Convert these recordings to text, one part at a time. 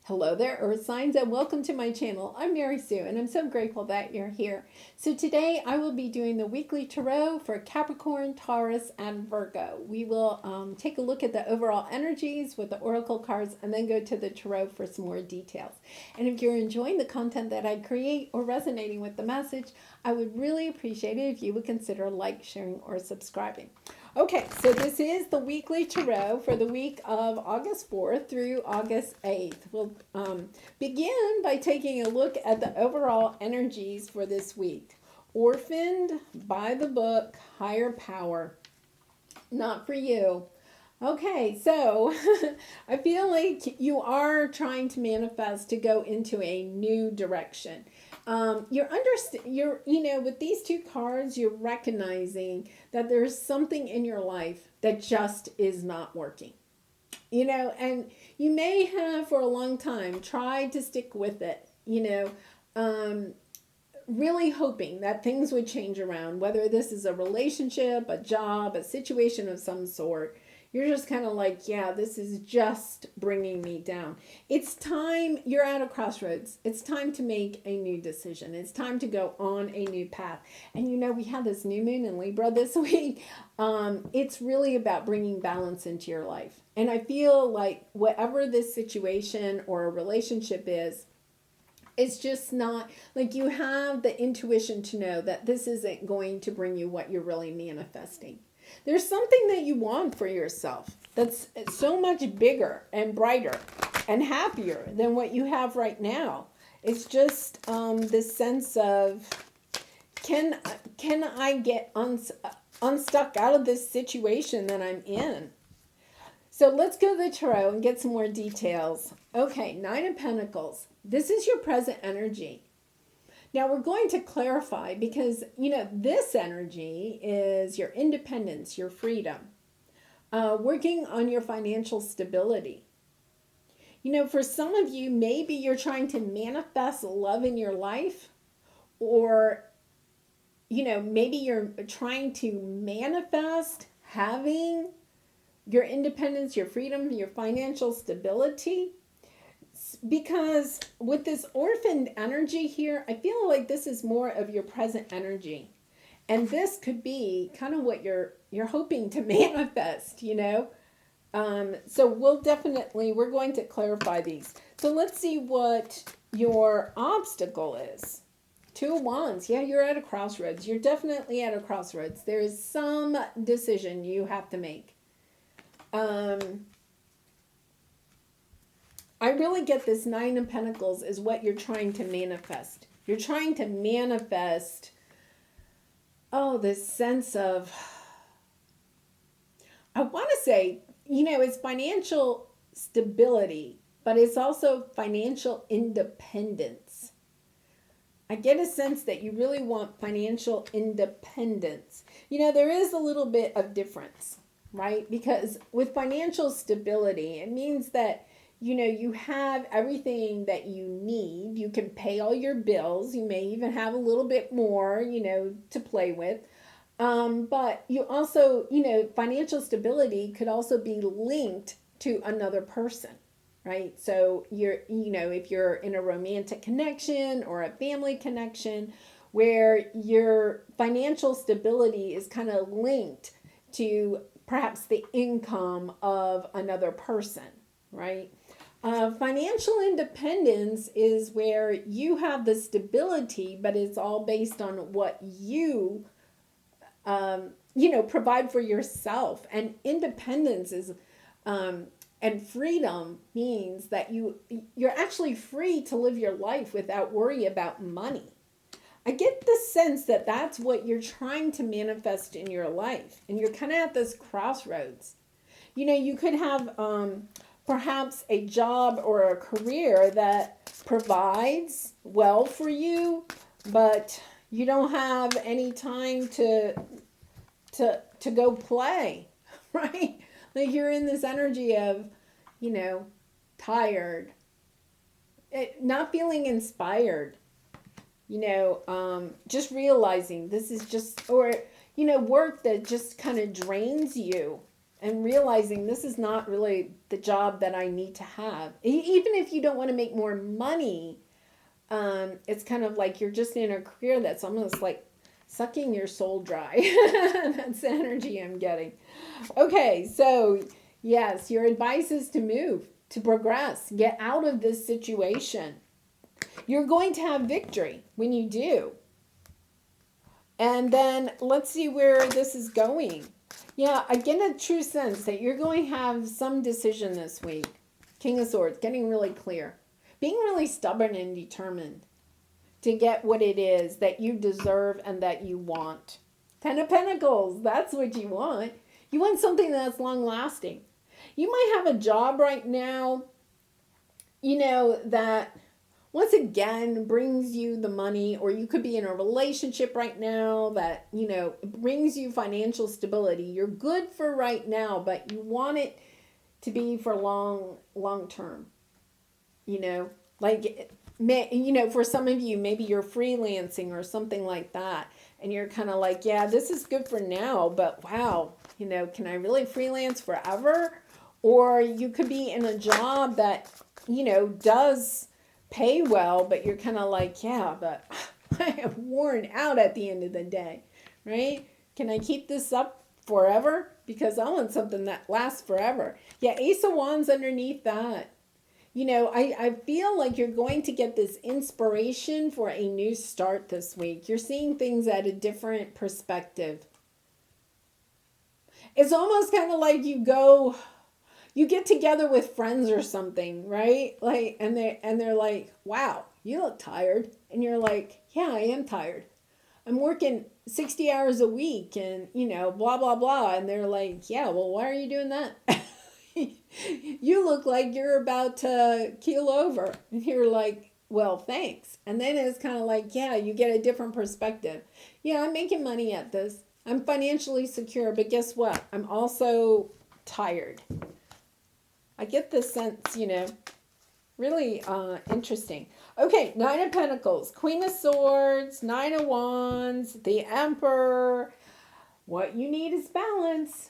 Hello there, Earth signs, and welcome to my channel. I'm Mary Sue, and I'm so grateful that you're here. So today I will be doing the weekly tarot for Capricorn, Taurus, and Virgo. We will take a look at the overall energies with the oracle cards and then go to the tarot for some more details. And if you're enjoying the content that I create or resonating with the message, I would really appreciate it if you would consider like, sharing, or subscribing. Okay, so this is the weekly tarot for the week of August 4th through August 8th. We'll begin by taking a look at the overall energies for this week. Orphaned, by the book, higher power, not for you. Okay, so I feel like you are trying to manifest to go into a new direction. With these two cards, you're recognizing that there's something in your life that just is not working. And you may have for a long time tried to stick with it, really hoping that things would change around, whether this is a relationship, a job, a situation of some sort. You're just kind of like, yeah, this is just bringing me down. It's time, you're at a crossroads. It's time to make a new decision. It's time to go on a new path. And we had this new moon in Libra this week. It's really about bringing balance into your life. And I feel like whatever this situation or a relationship is, it's just not like you have the intuition to know that this isn't going to bring you what you're really manifesting. There's something that you want for yourself that's so much bigger and brighter and happier than what you have right now. It's just this sense of, can I get unstuck out of this situation that I'm in? So let's go to the tarot and get some more details. Okay, Nine of Pentacles. This is your present energy. Now we're going to clarify because, this energy is your independence, your freedom, working on your financial stability. For some of you, maybe you're trying to manifest love in your life, or, maybe you're trying to manifest having your independence, your freedom, your financial stability. Because with this orphaned energy here, I feel like this is more of your present energy. And this could be kind of what you're hoping to manifest, So we're going to clarify these. So let's see what your obstacle is. Two of Wands. Yeah, you're at a crossroads. You're definitely at a crossroads. There is some decision you have to make. I really get this Nine of Pentacles is what you're trying to manifest. You're trying to manifest, this sense of, I want to say, it's financial stability, but it's also financial independence. I get a sense that you really want financial independence. There is a little bit of difference, right? Because with financial stability, it means that you have everything that you need. You can pay all your bills. You may even have a little bit more, to play with. But you also, financial stability could also be linked to another person, right? So if you're in a romantic connection or a family connection where your financial stability is kind of linked to perhaps the income of another person, right? Financial independence is where you have the stability, but it's all based on what you, provide for yourself. And independence is, and freedom means that you're actually free to live your life without worry about money. I get the sense that that's what you're trying to manifest in your life. And you're kind of at this crossroads. You could have, perhaps a job or a career that provides well for you, but you don't have any time to go play, right? Like you're in this energy of, tired, not feeling inspired, just realizing this is just, or, work that just kind of drains you. and realizing this is not really the job that I need to have. Even if you don't want to make more money, it's kind of like you're just in a career that's almost like sucking your soul dry. That's the energy I'm getting. Okay, so yes, your advice is to move, to progress, get out of this situation. You're going to have victory when you do. And then let's see where this is going. Yeah, I get a true sense that you're going to have some decision this week. King of Swords, getting really clear. Being really stubborn and determined to get what it is that you deserve and that you want. Ten of Pentacles, that's what you want. You want something that's long lasting. You might have a job right now, that once again brings you the money, or you could be in a relationship right now that, brings you financial stability. You're good for right now, but you want it to be for long term. For some of you, maybe you're freelancing or something like that, and you're kind of like, yeah, this is good for now, but wow, can I really freelance forever? Or you could be in a job that, does pay well, but you're kind of like, yeah, but I am worn out at the end of the day, right? Can I keep this up forever? Because I want something that lasts forever. Yeah, Ace of Wands underneath that. I feel like you're going to get this inspiration for a new start this week. You're seeing things at a different perspective. It's almost kind of like you get together with friends or something, right? Like, and they're like, wow, you look tired. And you're like, yeah, I am tired. I'm working 60 hours a week and, blah, blah, blah. And they're like, yeah, well, why are you doing that? You look like you're about to keel over. And you're like, well, thanks. And then it's kind of like, yeah, you get a different perspective. Yeah, I'm making money at this. I'm financially secure, but guess what? I'm also tired. I get this sense, really interesting. Okay, Nine of Pentacles, Queen of Swords, Nine of Wands, the Emperor. What you need is balance.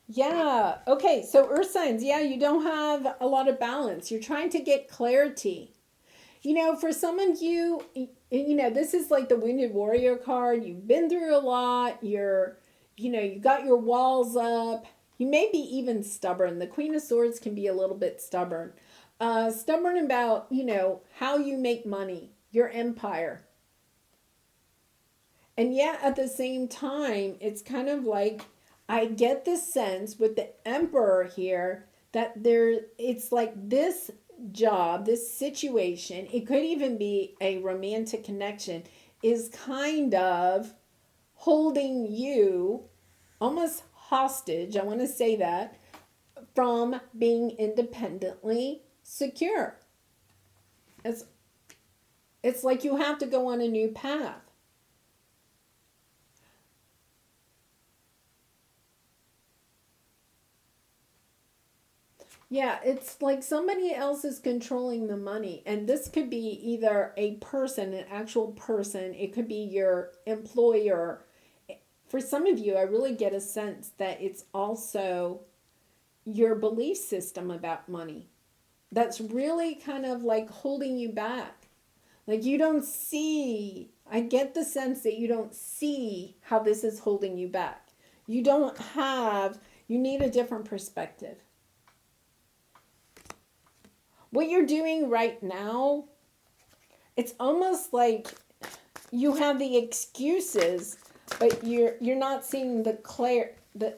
Yeah. Okay, so Earth signs, yeah, you don't have a lot of balance. You're trying to get clarity. For some of you, this is like the Wounded Warrior card. You've been through a lot. You got your walls up. You may be even stubborn. The Queen of Swords can be a little bit stubborn. Stubborn about, how you make money, your empire. And yet at the same time, it's kind of like, I get the sense with the Emperor here that it's like this job, this situation, it could even be a romantic connection, is kind of holding you almost hostage, I want to say that, from being independently secure. It's like you have to go on a new path. Yeah, it's like somebody else is controlling the money. And this could be either a person, an actual person. It could be your employer. For some of you, I really get a sense that it's also your belief system about money that's really kind of like holding you back. Like you don't see, I get the sense that you don't see how this is holding you back. You need a different perspective. What you're doing right now, it's almost like you have the excuses, but you're not seeing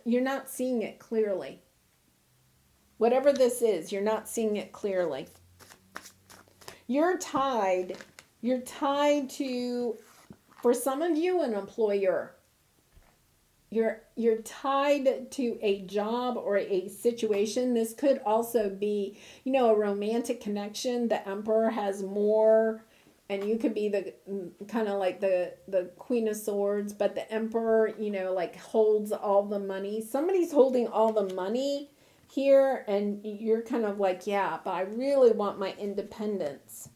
you're not seeing it clearly. Whatever this is, you're not seeing it clearly. You're tied to, for some of you, an employer. You're tied to a job or a situation. This could also be, a romantic connection. The Emperor has more, and you could be the kind of like the Queen of Swords, but the Emperor, like holds all the money. Somebody's holding all the money here, and you're kind of like, yeah, but I really want my independence.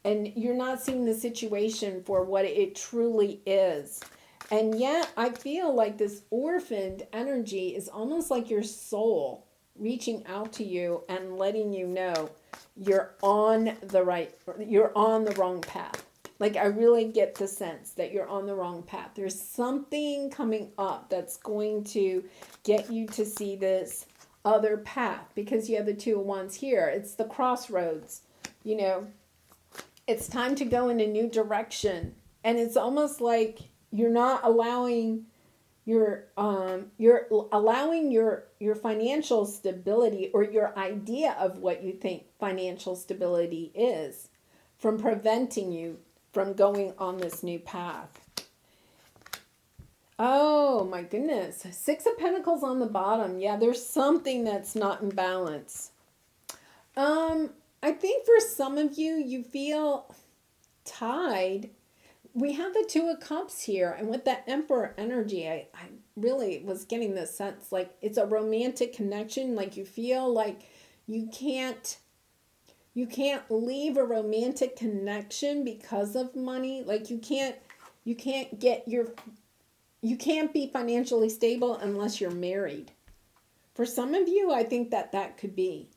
And you're not seeing the situation for what it truly is. And yet I feel like this orphaned energy is almost like your soul reaching out to you and letting you know you're on the wrong path. Like, I really get the sense that you're on the wrong path. There's something coming up that's going to get you to see this other path, because you have the Two of Wands here. It's the crossroads. You know, it's time to go in a new direction. And it's almost like you're not allowing you're allowing your financial stability, or your idea of what you think financial stability is, from preventing you from going on this new path. Oh my goodness. Six of Pentacles on the bottom. Yeah, there's something that's not in balance. I think for some of you, you feel tied. We have the Two of Cups here, and with that Emperor energy, I really was getting this sense like it's a romantic connection. Like, you feel like you can't leave a romantic connection because of money. Like, you can't be financially stable unless you're married. For some of you, I think that could be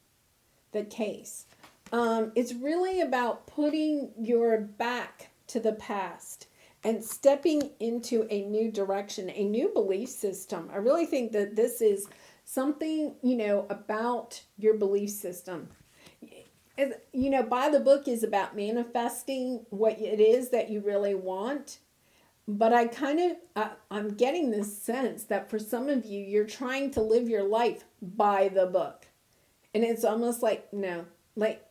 the case. It's really about putting your back to the past and stepping into a new direction, a new belief system. I really think that this is something, about your belief system. By the book is about manifesting what it is that you really want. But I'm getting this sense that for some of you, you're trying to live your life by the book. And it's almost like, no, like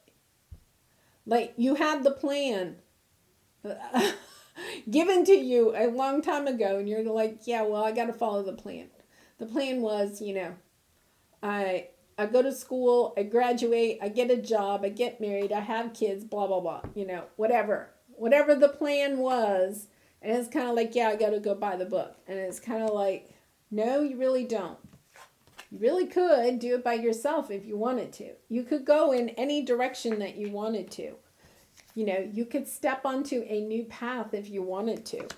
you had the plan given to you a long time ago, and you're like, yeah, well, I got to follow the plan. The plan was, I go to school, I graduate, I get a job, I get married, I have kids, blah, blah, blah, whatever the plan was. And it's kind of like, yeah, I got to go buy the book. And it's kind of like, no, you really don't. You really could do it by yourself if you wanted to. You could go in any direction that you wanted to. You could step onto a new path if you wanted to.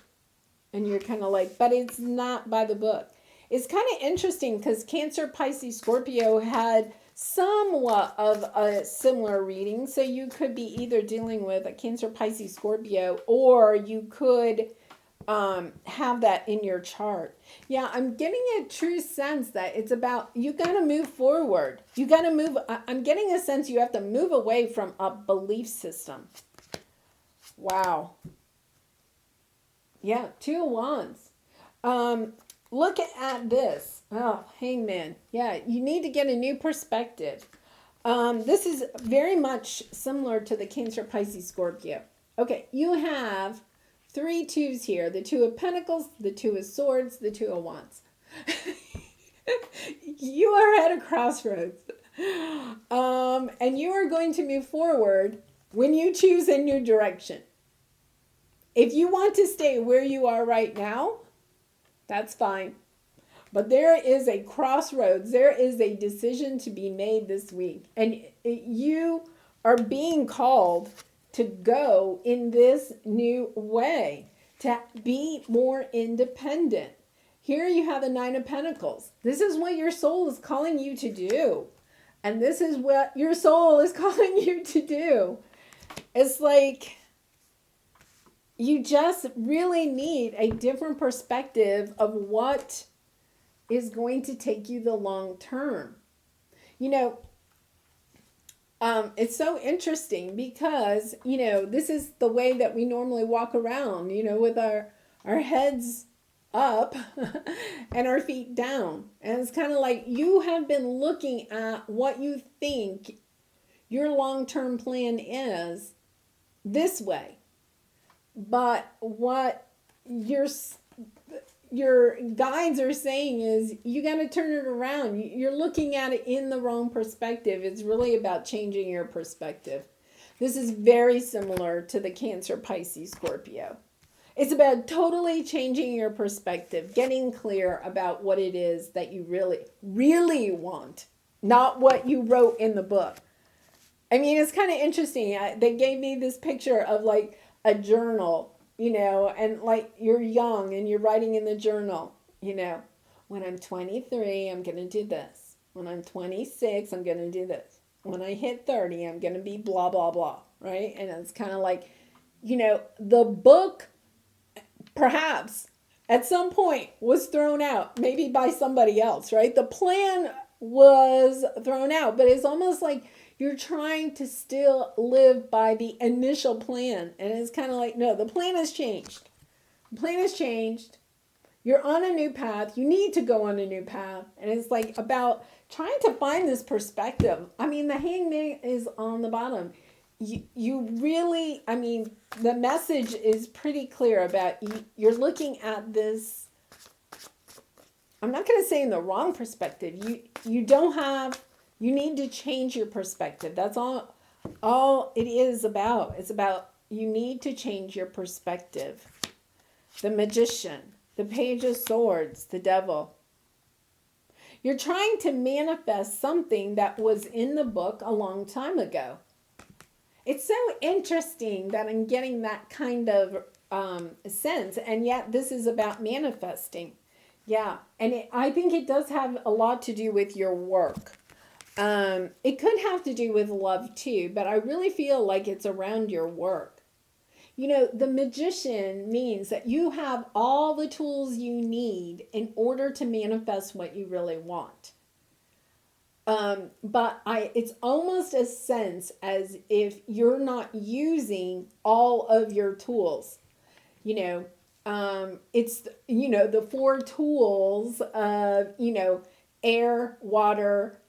And you're kind of like, but it's not by the book. It's kind of interesting because Cancer, Pisces, Scorpio had somewhat of a similar reading. So you could be either dealing with a Cancer, Pisces, Scorpio, or you could have that in your chart. Yeah, I'm getting a true sense that it's about, you got to move forward. You got to move. I'm getting a sense you have to move away from a belief system. Wow. Yeah, Two of Wands. Look at this. Oh, Hangman. Yeah, you need to get a new perspective. This is very much similar to the Cancer, Pisces, Scorpio. Okay, you have 3 twos here. The Two of Pentacles, the Two of Swords, the Two of Wands. You are at a crossroads. And you are going to move forward when you choose a new direction. If you want to stay where you are right now, that's fine. But there is a crossroads. There is a decision to be made this week. And you are being called to go in this new way, to be more independent. Here you have the Nine of Pentacles. This is what your soul is calling you to do. And this is what your soul is calling you to do. It's like you just really need a different perspective of what is going to take you the long term. It's so interesting because, this is the way that we normally walk around, with our heads up and our feet down. And it's kind of like you have been looking at what you think your long-term plan is this way. But what your guides are saying is you got to turn it around. You're looking at it in the wrong perspective. It's really about changing your perspective. This is very similar to the Cancer, Pisces, Scorpio. It's about totally changing your perspective, getting clear about what it is that you really, really want, not what you wrote in the book. I mean, it's kind of interesting. They gave me this picture of like a journal, and like you're young and you're writing in the journal, when I'm 23, I'm going to do this. When I'm 26, I'm going to do this. When I hit 30, I'm going to be blah, blah, blah, right? And it's kind of like, the book perhaps at some point was thrown out, maybe by somebody else, right? The plan was thrown out, but it's almost like you're trying to still live by the initial plan. And it's kind of like, no, the plan has changed. The plan has changed. You're on a new path. You need to go on a new path. And it's like about trying to find this perspective. I mean, the hangman is on the bottom. You really, I mean, the message is pretty clear about you're looking at this. I'm not going to say in the wrong perspective. You need to change your perspective. That's all it is about. It's about you need to change your perspective. The Magician, the Page of Swords, the Devil. You're trying to manifest something that was in the book a long time ago. It's so interesting that I'm getting that kind of sense, and yet this is about manifesting. Yeah, and I think it does have a lot to do with your work. It could have to do with love too, but I really feel like it's around your work. The Magician means that you have all the tools you need in order to manifest what you really want. But it's almost a sense as if you're not using all of your tools. It's, the 4 tools of, air, water,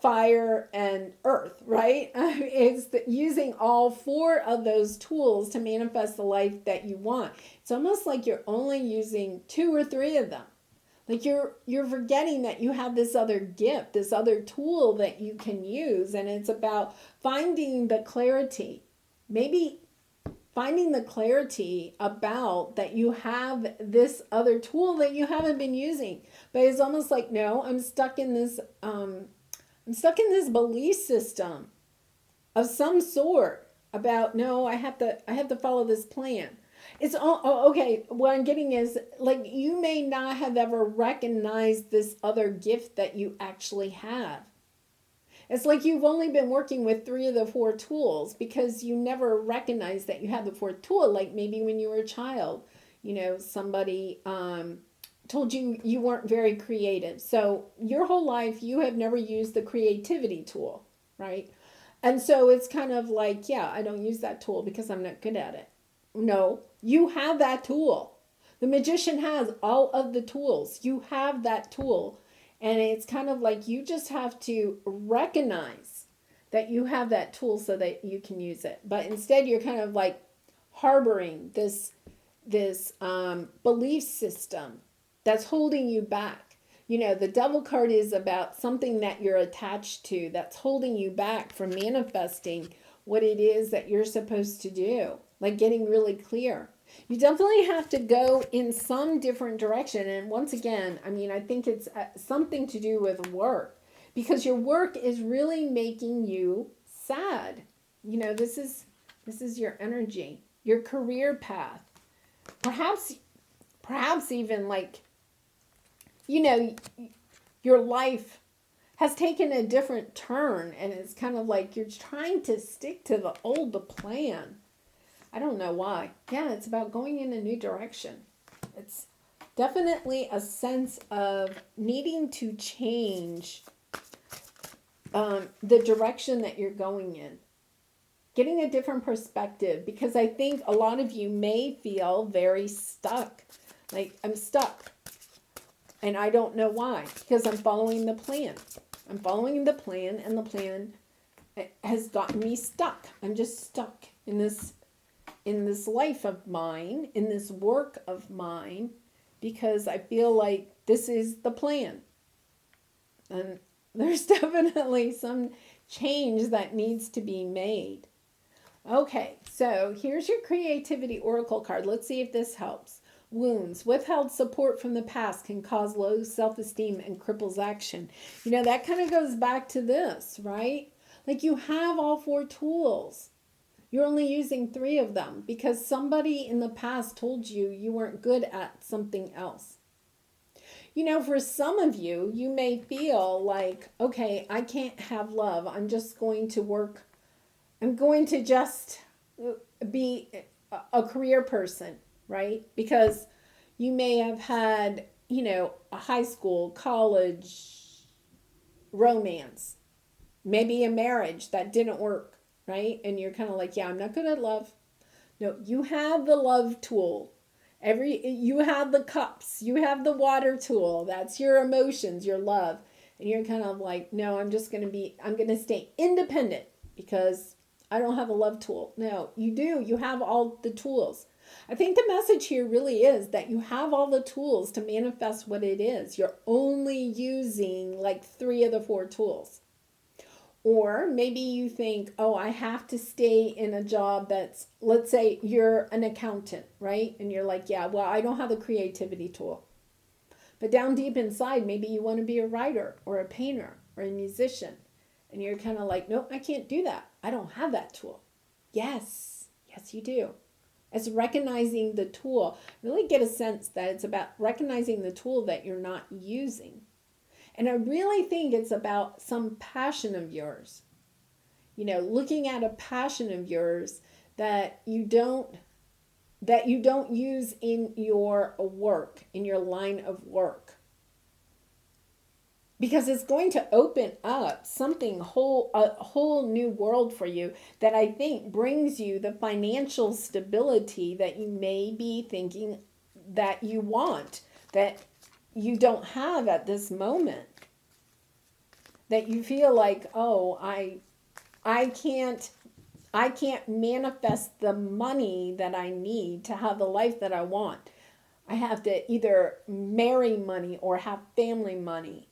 fire, and earth, right? It's using all 4 of those tools to manifest the life that you want. It's almost like you're only using 2 or 3 of them. Like you're forgetting that you have this other gift, this other tool that you can use. And it's about finding the clarity. Maybe finding the clarity about that you have this other tool that you haven't been using. But it's almost like, no, I'm stuck in this belief system of some sort about, no, I have to follow this plan. It's all okay. What I'm getting is like you may not have ever recognized this other gift that you actually have. It's like you've only been working with 3 of the 4 tools because you never recognized that you had the 4th tool. Like maybe when you were a child, somebody told you you weren't very creative. So your whole life you have never used the creativity tool, right? And so it's kind of like, yeah, I don't use that tool because I'm not good at it. No, you have that tool. The Magician has all of the tools. You have that tool. And it's kind of like you just have to recognize that you have that tool so that you can use it. But instead you're kind of like harboring this belief system that's holding you back. The Devil card is about something that you're attached to that's holding you back from manifesting what it is that you're supposed to do. Like getting really clear. You definitely have to go in some different direction. And once again, I mean, I think it's something to do with work. Because your work is really making you sad. This is your energy. Your career path. Perhaps even like, your life has taken a different turn. And it's kind of like you're trying to stick to the old plan. I don't know why. Yeah, it's about going in a new direction. It's definitely a sense of needing to change the direction that you're going in. Getting a different perspective, because I think a lot of you may feel very stuck. Like, I'm stuck. And I don't know why. Because I'm following the plan. I'm following the plan, and the plan has gotten me stuck. I'm just stuck in this life of mine, in this work of mine, because I feel like this is the plan. And there's definitely some change that needs to be made. Okay, so here's your creativity oracle card. Let's see if this helps. Wounds. Withheld support from the past can cause low self-esteem and cripples action. That kind of goes back to this, right? Like you have all 4 tools. You're only using 3 of them because somebody in the past told you you weren't good at something else. For some of you, you may feel like, okay, I can't have love. I'm just going to work. I'm going to just be a career person, right? Because you may have had, a high school, college romance, maybe a marriage that didn't work, right? And you're kind of like, yeah, I'm not good at love. No, you have the love tool. You have the cups, you have the water tool. That's your emotions, your love. And you're kind of like, no, I'm going to stay independent because I don't have a love tool. No, you do. You have all the tools. I think the message here really is that you have all the tools to manifest what it is. You're only using like 3 of the 4 tools. Or maybe you think, oh, I have to stay in a job that's, let's say you're an accountant, right? And you're like, yeah, well, I don't have the creativity tool. But down deep inside, maybe you want to be a writer or a painter or a musician. And you're kind of like, nope, I can't do that. I don't have that tool. Yes, you do. It's recognizing the tool. Really get a sense that it's about recognizing the tool that you're not using. And I really think it's about some passion of yours. Looking at a passion of yours that you don't use in your work, in your line of work. Because it's going to open up a whole new world for you that I think brings you the financial stability that you may be thinking that you want, that you don't have at this moment. That you feel like, oh, I can't manifest the money that I need to have the life that I want. I have to either marry money or have family money.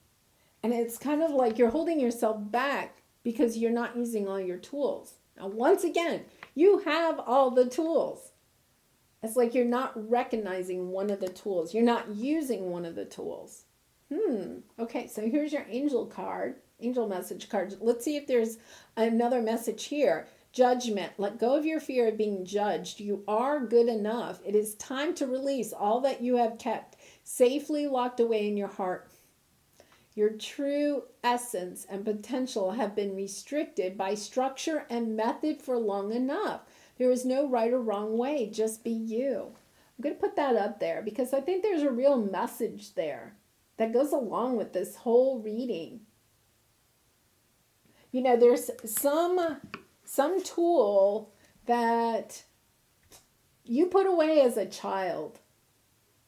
And it's kind of like you're holding yourself back because you're not using all your tools. Now, once again, you have all the tools. It's like you're not recognizing one of the tools. You're not using one of the tools. Okay, so here's your angel message card. Let's see if there's another message here. Judgment. Let go of your fear of being judged. You are good enough. It is time to release all that you have kept safely locked away in your heart. Your true essence and potential have been restricted by structure and method for long enough. There is no right or wrong way. Just be you. I'm going to put that up there because I think there's a real message there that goes along with this whole reading. There's some tool that you put away as a child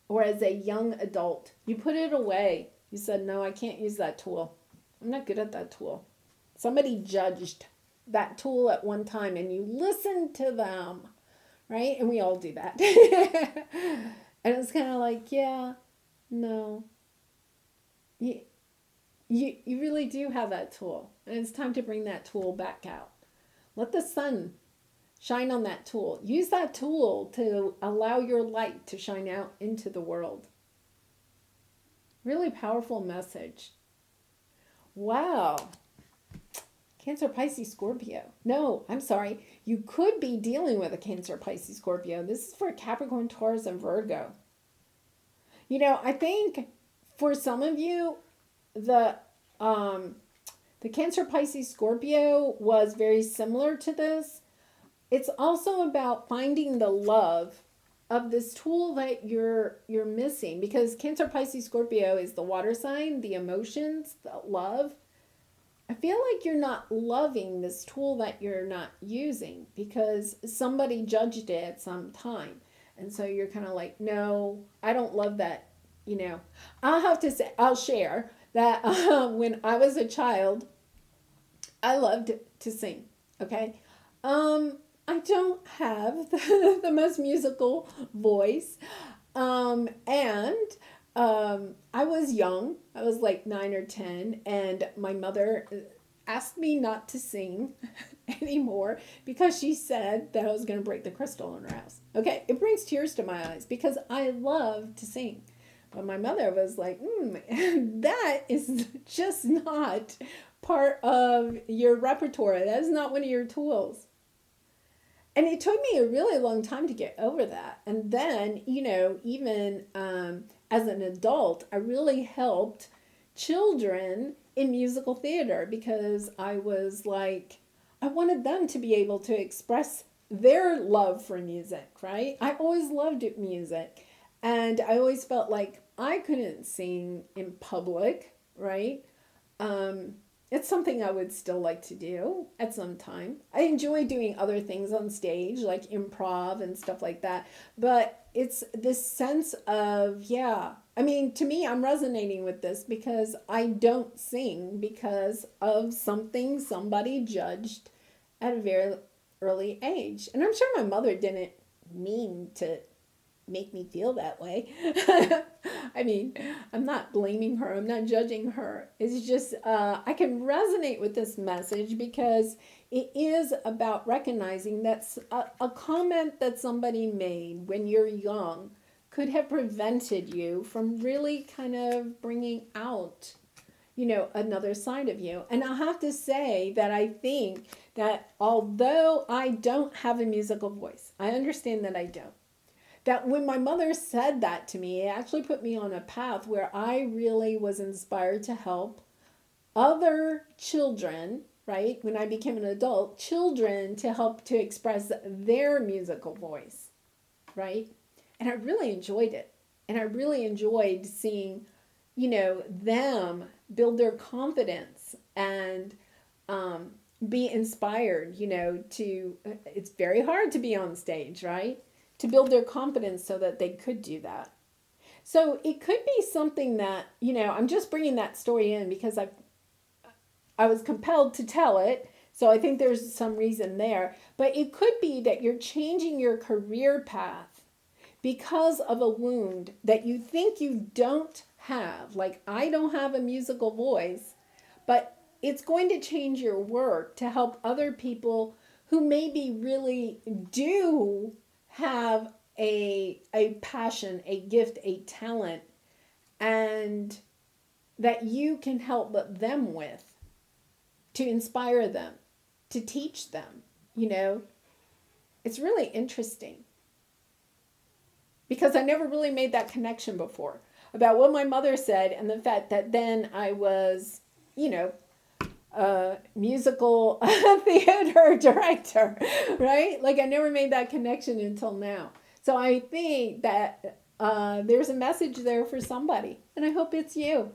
or as a young adult. You put it away. You said, no, I can't use that tool. I'm not good at that tool. Somebody judged that tool at one time and you listened to them, right? And we all do that. And it's kind of like, yeah, no. You really do have that tool. And it's time to bring that tool back out. Let the sun shine on that tool. Use that tool to allow your light to shine out into the world. Really powerful message. Wow. Cancer, Pisces, Scorpio. No, I'm sorry. You could be dealing with a Cancer, Pisces, Scorpio. This is for Capricorn, Taurus, and Virgo. I think for some of you, the Cancer, Pisces, Scorpio was very similar to this. It's also about finding the love of this tool that you're missing, because Cancer, Pisces, Scorpio is the water sign, the emotions, the love. I feel like you're not loving this tool that you're not using because somebody judged it at some time. And so you're kind of like, no, I don't love that. I'll share that when I was a child, I loved to sing. Okay. I don't have the most musical voice. I was young. I was like 9 or 10. And my mother asked me not to sing anymore because she said that I was going to break the crystal in her house. Okay. It brings tears to my eyes because I love to sing. But my mother was like, that is just not part of your repertoire. That is not one of your tools. And it took me a really long time to get over that. And then, you know, even as an adult, I really helped children in musical theater because I was like, I wanted them to be able to express their love for music, right? I always loved music. And I always felt like I couldn't sing in public, right? Um, it's something I would still like to do at some time. I enjoy doing other things on stage, like improv and stuff like that. But it's this sense of, yeah. I mean, to me, I'm resonating with this because I don't sing because of something somebody judged at a very early age. And I'm sure my mother didn't mean to make me feel that way. I mean, I'm not blaming her. I'm not judging her. It's just, I can resonate with this message because it is about recognizing that's a comment that somebody made when you're young could have prevented you from really kind of bringing out, you know, another side of you. And I have to say that I think that although I don't have a musical voice, I understand that I don't. That when my mother said that to me, it actually put me on a path where I really was inspired to help other children, right? When I became an adult, children to help to express their musical voice, right? And I really enjoyed it. And I really enjoyed seeing, you know, them build their confidence and be inspired, you know, to, it's very hard to be on stage, right? To build their confidence so that they could do that. So it could be something that, you know, I'm just bringing that story in because I was compelled to tell it. So I think there's some reason there. But it could be that you're changing your career path because of a wound that you think you don't have. Like, I don't have a musical voice, but it's going to change your work to help other people who maybe really do have a passion, a gift, a talent, and that you can help them with, to inspire them, to teach them, you know. It's really interesting because I never really made that connection before about what my mother said and the fact that then I was, you know, musical theater director, right? Like I never made that connection until now. So I think that there's a message there for somebody, and I hope it's you.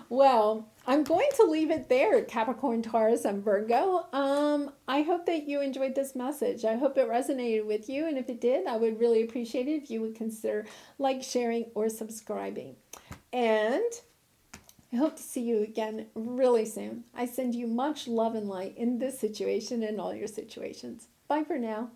Well, I'm going to leave it there, Capricorn, Taurus, and Virgo. I hope that you enjoyed this message. I hope it resonated with you, and if it did, I would really appreciate it if you would consider like, sharing, or subscribing. And I hope to see you again really soon. I send you much love and light in this situation and all your situations. Bye for now.